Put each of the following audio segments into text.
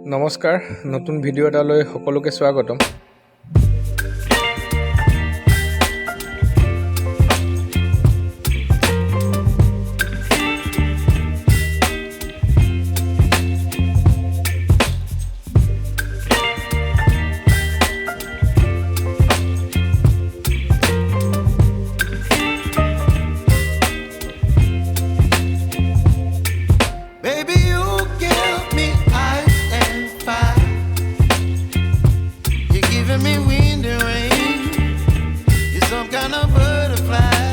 নমস্কাৰ নতুন ভিডিঅ' এটালৈ সকলোকে স্বাগতম। Baby, you give me ice and fire. You're giving me wind and rain. You're some kind of butterfly.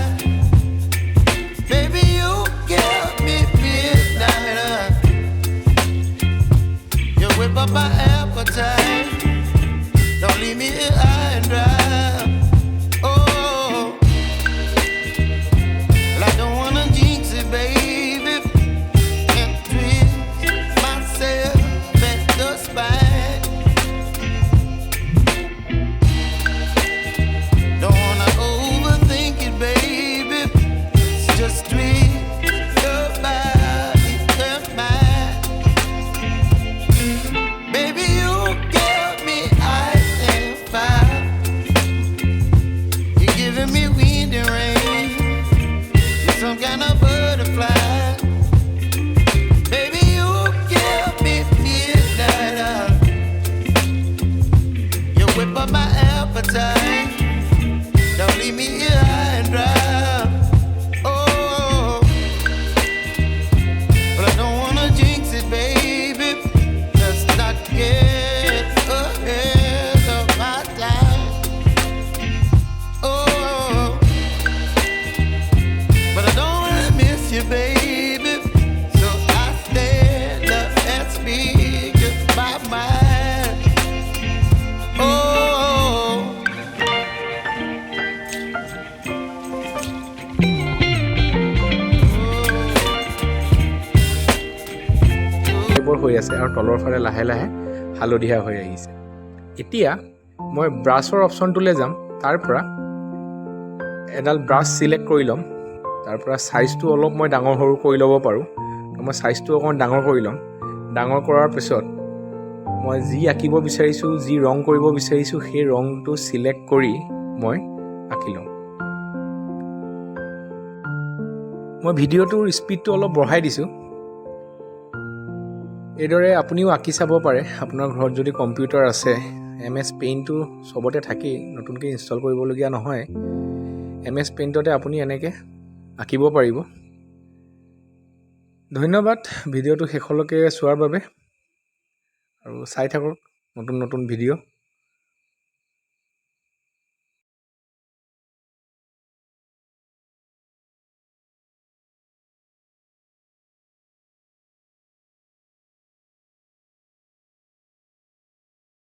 Baby, you give me midnight. You whip up my appetite. Don't leave me here high and dry. Oh, well, I don't wanna jinx it, baby. Don't leave me here high and dry. Oh, but I don't wanna jinx it, baby. Let's not get ahead of my time. Oh, but I don't wanna miss you, baby. So I stand up and speak just my mind. Oh, হৈ আছে আৰু তলৰ ফালে লাহে লাহে হালধীয়া হৈ আহিছে। এতিয়া মই ব্ৰাছৰ অপশ্যনটোলৈ যাম। তাৰ পৰা এডাল ব্ৰাছ চিলেক্ট কৰি ল'ম। তাৰ পৰা চাইজটো অলপ মই ডাঙৰ সৰু কৰি ল'ব পাৰোঁ। মই চাইজটো অকণমান ডাঙৰ কৰি ল'ম। ডাঙৰ কৰাৰ পিছত মই যি আঁকিব বিচাৰিছোঁ, যি ৰং কৰিব বিচাৰিছোঁ, সেই ৰংটো চিলেক্ট কৰি মই আঁকি ল'ম। মই ভিডিঅ'টোৰ স্পীডটো অলপ বঢ়াই দিছোঁ। এইদৰে আপুনিও আঁকি চাব পাৰে। আপোনাৰ ঘৰত যদি কম্পিউটাৰ আছে, MS পেইণ্টটো চবতে থাকেই, নতুনকৈ ইনষ্টল কৰিবলগীয়া নহয়। MS পেইণ্টতে আপুনি এনেকৈ আঁকিব পাৰিব। ধন্যবাদ ভিডিঅ'টো শেষলৈকে চোৱাৰ বাবে, আৰু চাই থাকক নতুন নতুন ভিডিঅ'।